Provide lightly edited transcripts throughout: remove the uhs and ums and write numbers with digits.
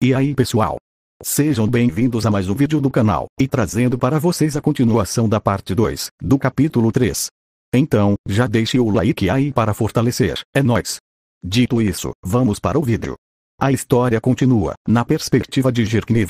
E aí pessoal? Sejam bem-vindos a mais um vídeo do canal, e trazendo para vocês a continuação da parte 2, do capítulo 3. Então, já deixe o like aí para fortalecer, é nóis! Dito isso, vamos para o vídeo. A história continua, na perspectiva de Zirkniv.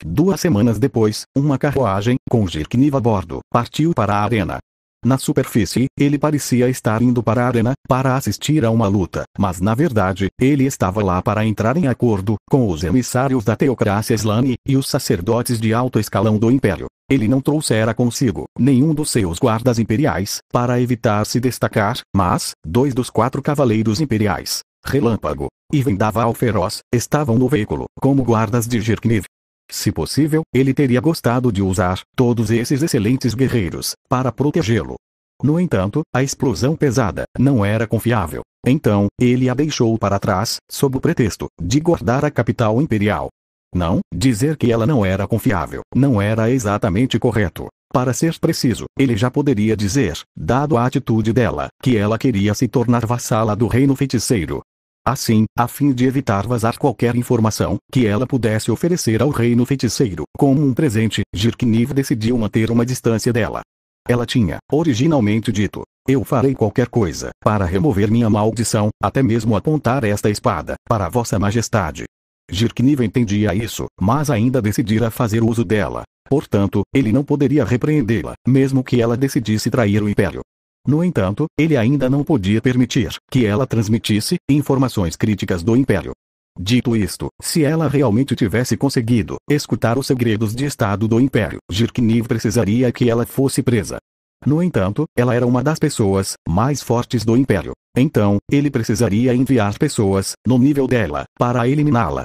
2 semanas depois, uma carruagem, com Zirkniv a bordo, partiu para a arena. Na superfície, ele parecia estar indo para a arena, para assistir a uma luta, mas na verdade, ele estava lá para entrar em acordo, com os emissários da teocracia Slane, e os sacerdotes de alto escalão do Império. Ele não trouxera consigo, nenhum dos seus guardas imperiais, para evitar se destacar, mas, 2 dos 4 cavaleiros imperiais, Relâmpago e Vendaval Feroz, estavam no veículo, como guardas de Zirkniv. Se possível, ele teria gostado de usar todos esses excelentes guerreiros para protegê-lo. No entanto, a explosão pesada não era confiável. Então, ele a deixou para trás, sob o pretexto de guardar a capital imperial. Não, dizer que ela não era confiável não era exatamente correto. Para ser preciso, ele já poderia dizer, dado a atitude dela, que ela queria se tornar vassala do reino feiticeiro. Assim, a fim de evitar vazar qualquer informação que ela pudesse oferecer ao reino feiticeiro como um presente, Zirkniv decidiu manter uma distância dela. Ela tinha, originalmente dito, eu farei qualquer coisa para remover minha maldição, até mesmo apontar esta espada para Vossa Majestade. Zirkniv entendia isso, mas ainda decidira fazer uso dela. Portanto, ele não poderia repreendê-la, mesmo que ela decidisse trair o Império. No entanto, ele ainda não podia permitir que ela transmitisse informações críticas do Império. Dito isto, se ela realmente tivesse conseguido escutar os segredos de Estado do Império, Zirkniv precisaria que ela fosse presa. No entanto, ela era uma das pessoas mais fortes do Império. Então, ele precisaria enviar pessoas no nível dela para eliminá-la.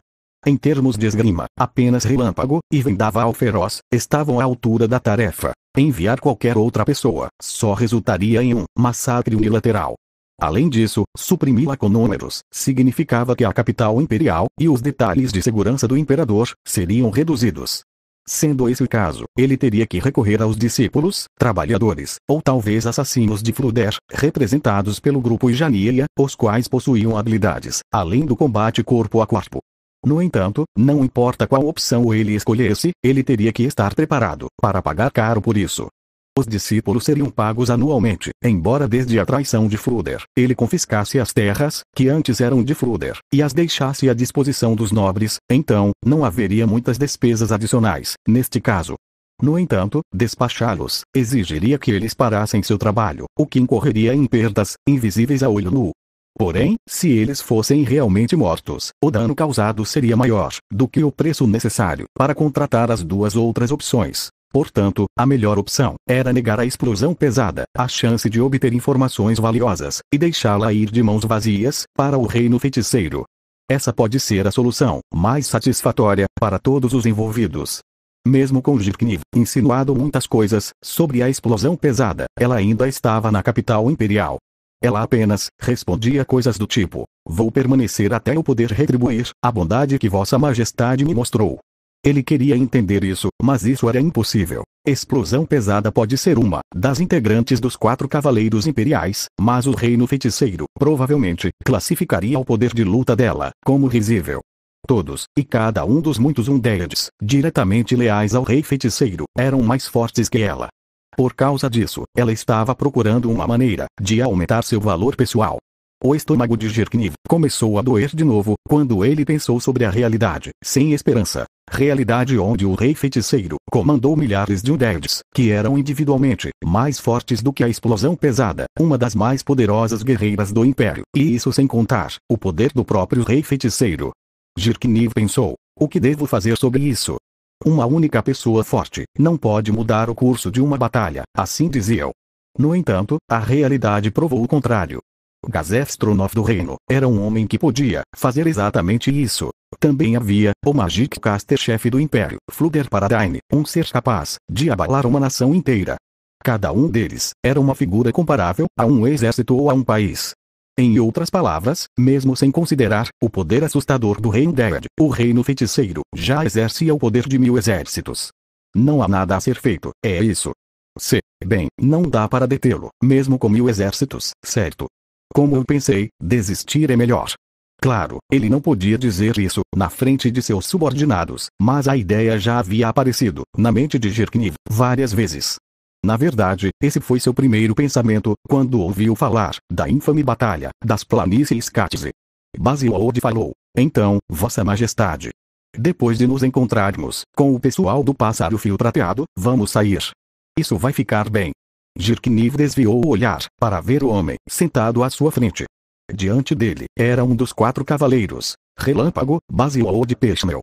Em termos de esgrima, apenas Relâmpago e Vendaval Feroz estavam à altura da tarefa. Enviar qualquer outra pessoa só resultaria em um massacre unilateral. Além disso, suprimi-la com números significava que a capital imperial e os detalhes de segurança do imperador seriam reduzidos. Sendo esse o caso, ele teria que recorrer aos discípulos, trabalhadores, ou talvez assassinos de Fluder, representados pelo grupo Ijaniya, os quais possuíam habilidades, além do combate corpo a corpo. No entanto, não importa qual opção ele escolhesse, ele teria que estar preparado para pagar caro por isso. Os discípulos seriam pagos anualmente, embora desde a traição de Fluder, ele confiscasse as terras, que antes eram de Fluder, e as deixasse à disposição dos nobres, então, não haveria muitas despesas adicionais, neste caso. No entanto, despachá-los exigiria que eles parassem seu trabalho, o que incorreria em perdas, invisíveis a olho nu. Porém, se eles fossem realmente mortos, o dano causado seria maior do que o preço necessário para contratar as 2 outras opções. Portanto, a melhor opção era negar a explosão pesada, a chance de obter informações valiosas, e deixá-la ir de mãos vazias para o reino feiticeiro. Essa pode ser a solução mais satisfatória para todos os envolvidos. Mesmo com Zirkniv insinuado muitas coisas sobre a explosão pesada, ela ainda estava na capital imperial. Ela apenas respondia coisas do tipo, vou permanecer até eu poder retribuir a bondade que Vossa Majestade me mostrou. Ele queria entender isso, mas isso era impossível. Explosão pesada pode ser uma das integrantes dos 4 cavaleiros imperiais, mas o reino feiticeiro provavelmente classificaria o poder de luta dela como risível. Todos, e cada um dos muitos Undeads, diretamente leais ao rei feiticeiro, eram mais fortes que ela. Por causa disso, ela estava procurando uma maneira de aumentar seu valor pessoal. O estômago de Zirkniv começou a doer de novo quando ele pensou sobre a realidade sem esperança. Realidade onde o rei feiticeiro comandou milhares de Undeads, que eram individualmente mais fortes do que a explosão pesada, uma das mais poderosas guerreiras do Império, e isso sem contar o poder do próprio rei feiticeiro. Zirkniv pensou, o que devo fazer sobre isso? Uma única pessoa forte não pode mudar o curso de uma batalha, assim diziam. No entanto, a realidade provou o contrário. Gazef Stronov do reino era um homem que podia fazer exatamente isso. Também havia o Magic Caster-chefe do Império, Fluder Paradigm, um ser capaz de abalar uma nação inteira. Cada um deles era uma figura comparável a um exército ou a um país. Em outras palavras, mesmo sem considerar o poder assustador do rei Undead, o reino feiticeiro já exercia o poder de 1000 exércitos. Não há nada a ser feito, é isso. Se, bem, não dá para detê-lo, mesmo com 1000 exércitos, certo? Como eu pensei, desistir é melhor. Claro, ele não podia dizer isso na frente de seus subordinados, mas a ideia já havia aparecido na mente de Zirkniv várias vezes. Na verdade, esse foi seu primeiro pensamento quando ouviu falar da infame batalha das planícies Katze. Basil-Ord falou: então, Vossa Majestade, depois de nos encontrarmos com o pessoal do pássaro fio prateado, vamos sair. Isso vai ficar bem. Zirkniv desviou o olhar para ver o homem sentado à sua frente. Diante dele era um dos 4 cavaleiros, Relâmpago, Basil-Ord Peshmel.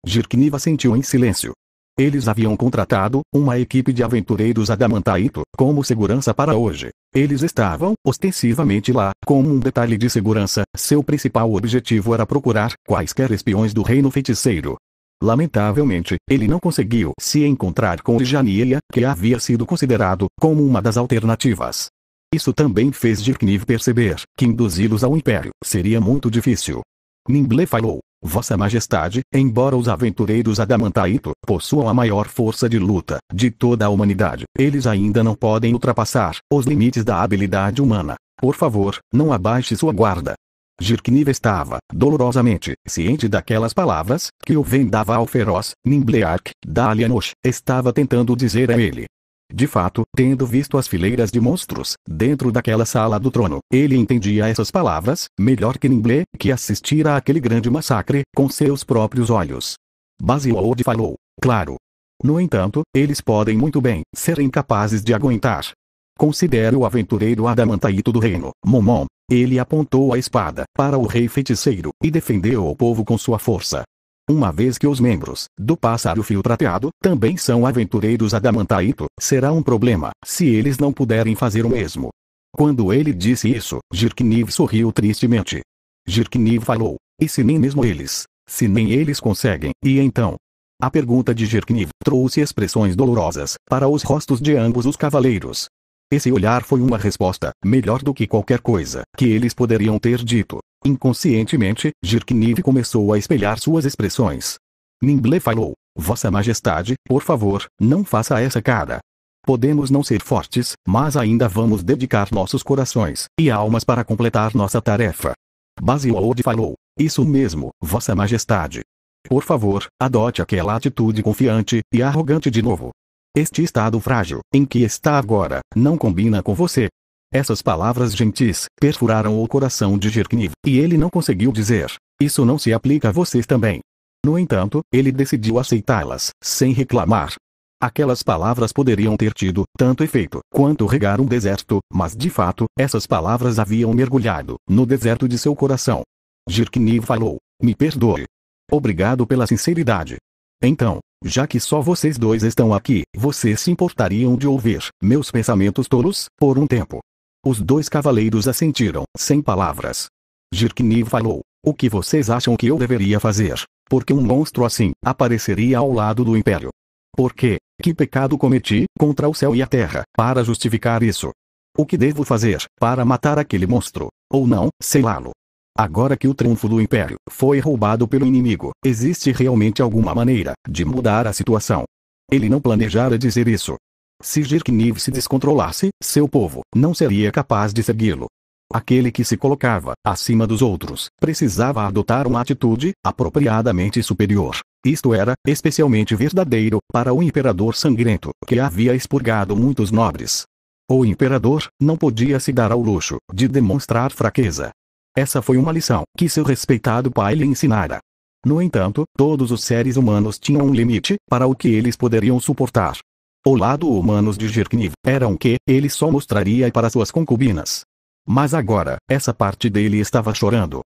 Zirkniv assentiu em silêncio. Eles haviam contratado uma equipe de aventureiros Adamantaito como segurança para hoje. Eles estavam ostensivamente lá como um detalhe de segurança. Seu principal objetivo era procurar quaisquer espiões do reino feiticeiro. Lamentavelmente, ele não conseguiu se encontrar com Ijaniya, que havia sido considerado como uma das alternativas. Isso também fez Zirkniv perceber que induzi-los ao Império seria muito difícil. Nimble falou: Vossa Majestade, embora os aventureiros Adamantaito possuam a maior força de luta de toda a humanidade, eles ainda não podem ultrapassar os limites da habilidade humana. Por favor, não abaixe sua guarda. Zirkniv estava dolorosamente ciente daquelas palavras que o vendava feroz Nimbleark da Alianosh estava tentando dizer a ele. De fato, tendo visto as fileiras de monstros dentro daquela sala do trono, ele entendia essas palavras melhor que Nimble, que assistira àquele grande massacre com seus próprios olhos. Basil-Ord falou: claro. No entanto, eles podem muito bem ser incapazes de aguentar. Considere o aventureiro Adamantaito do reino, Momon. Ele apontou a espada para o rei feiticeiro e defendeu o povo com sua força. Uma vez que os membros do pássaro fio prateado também são aventureiros Adamantaito, será um problema se eles não puderem fazer o mesmo. Quando ele disse isso, Zirkniv sorriu tristemente. Zirkniv falou: e se nem mesmo eles? Se nem eles conseguem, e então? A pergunta de Zirkniv trouxe expressões dolorosas para os rostos de ambos os cavaleiros. Esse olhar foi uma resposta melhor do que qualquer coisa que eles poderiam ter dito. Inconscientemente, Zirkniv começou a espelhar suas expressões. Nimble falou: Vossa Majestade, por favor, não faça essa cara. Podemos não ser fortes, mas ainda vamos dedicar nossos corações e almas para completar nossa tarefa. Basil-Ord falou: isso mesmo, Vossa Majestade. Por favor, adote aquela atitude confiante e arrogante de novo. Este estado frágil em que está agora não combina com você. Essas palavras gentis perfuraram o coração de Zirkniv, e ele não conseguiu dizer: isso não se aplica a vocês também. No entanto, ele decidiu aceitá-las, sem reclamar. Aquelas palavras poderiam ter tido tanto efeito quanto regar um deserto, mas de fato, essas palavras haviam mergulhado no deserto de seu coração. Zirkniv falou: me perdoe. Obrigado pela sinceridade. Então, já que só vocês dois estão aqui, vocês se importariam de ouvir meus pensamentos tolos, por um tempo? Os 2 cavaleiros assentiram, sem palavras. Zirkniv falou: o que vocês acham que eu deveria fazer? Porque um monstro assim apareceria ao lado do Império. Por quê? Que pecado cometi contra o céu e a terra para justificar isso? O que devo fazer para matar aquele monstro? Ou não, selá-lo? Agora que o triunfo do Império foi roubado pelo inimigo, existe realmente alguma maneira de mudar a situação? Ele não planejara dizer isso. Se Zirkniv se descontrolasse, seu povo não seria capaz de segui-lo. Aquele que se colocava acima dos outros precisava adotar uma atitude apropriadamente superior. Isto era especialmente verdadeiro para o imperador sangrento, que havia expurgado muitos nobres. O imperador não podia se dar ao luxo de demonstrar fraqueza. Essa foi uma lição que seu respeitado pai lhe ensinara. No entanto, todos os seres humanos tinham um limite para o que eles poderiam suportar. O lado humano de Zirkniv era um que ele só mostraria para suas concubinas. Mas agora, essa parte dele estava chorando.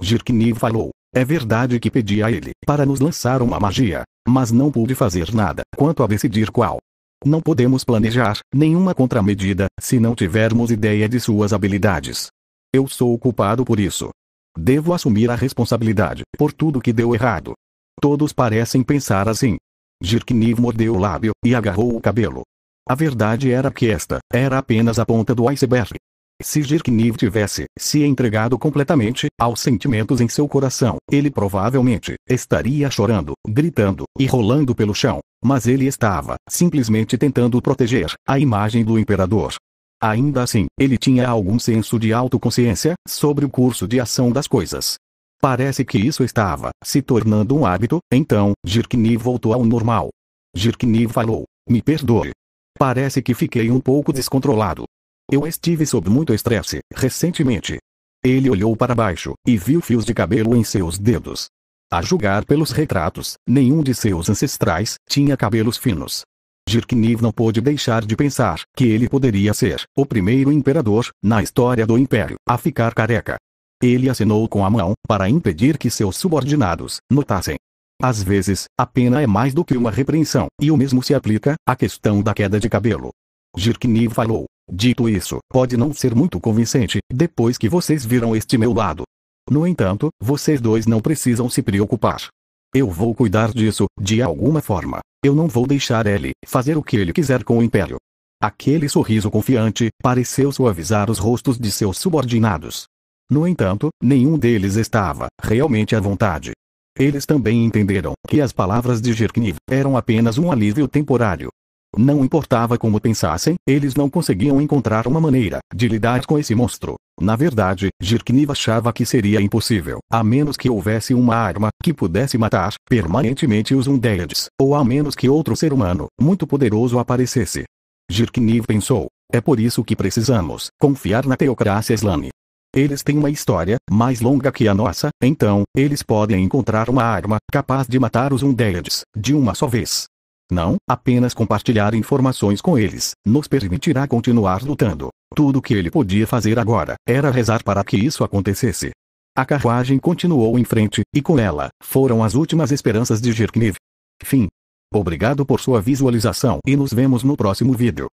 Zirkniv falou: é verdade que pedi a ele para nos lançar uma magia, mas não pude fazer nada quanto a decidir qual. Não podemos planejar nenhuma contramedida se não tivermos ideia de suas habilidades. Eu sou o culpado por isso. Devo assumir a responsabilidade por tudo que deu errado. Todos parecem pensar assim. Zirkniv mordeu o lábio e agarrou o cabelo. A verdade era que esta era apenas a ponta do iceberg. Se Zirkniv tivesse se entregado completamente aos sentimentos em seu coração, ele provavelmente estaria chorando, gritando e rolando pelo chão, mas ele estava simplesmente tentando proteger a imagem do imperador. Ainda assim, ele tinha algum senso de autoconsciência sobre o curso de ação das coisas. Parece que isso estava se tornando um hábito, então, Jirkniv voltou ao normal. Jirkniv falou, me perdoe. Parece que fiquei um pouco descontrolado. Eu estive sob muito estresse, recentemente. Ele olhou para baixo, e viu fios de cabelo em seus dedos. A julgar pelos retratos, nenhum de seus ancestrais tinha cabelos finos. Jirkniv não pôde deixar de pensar que ele poderia ser o primeiro imperador, na história do Império, a ficar careca. Ele acenou com a mão, para impedir que seus subordinados notassem. Às vezes, a pena é mais do que uma repreensão, e o mesmo se aplica à questão da queda de cabelo. Jirkniv falou, dito isso, pode não ser muito convincente, depois que vocês viram este meu lado. No entanto, vocês dois não precisam se preocupar. Eu vou cuidar disso, de alguma forma. Eu não vou deixar ele fazer o que ele quiser com o Império. Aquele sorriso confiante pareceu suavizar os rostos de seus subordinados. No entanto, nenhum deles estava realmente à vontade. Eles também entenderam que as palavras de Jirkniv eram apenas um alívio temporário. Não importava como pensassem, eles não conseguiam encontrar uma maneira de lidar com esse monstro. Na verdade, Jirkniv achava que seria impossível, a menos que houvesse uma arma que pudesse matar permanentemente os Undeads, ou a menos que outro ser humano muito poderoso aparecesse. Jirkniv pensou, é por isso que precisamos confiar na teocracia Slane. Eles têm uma história mais longa que a nossa, então, eles podem encontrar uma arma capaz de matar os Undeads de uma só vez. Não apenas compartilhar informações com eles nos permitirá continuar lutando. Tudo o que ele podia fazer agora era rezar para que isso acontecesse. A carruagem continuou em frente, e com ela foram as últimas esperanças de Jirkniv. Fim. Obrigado por sua visualização e nos vemos no próximo vídeo.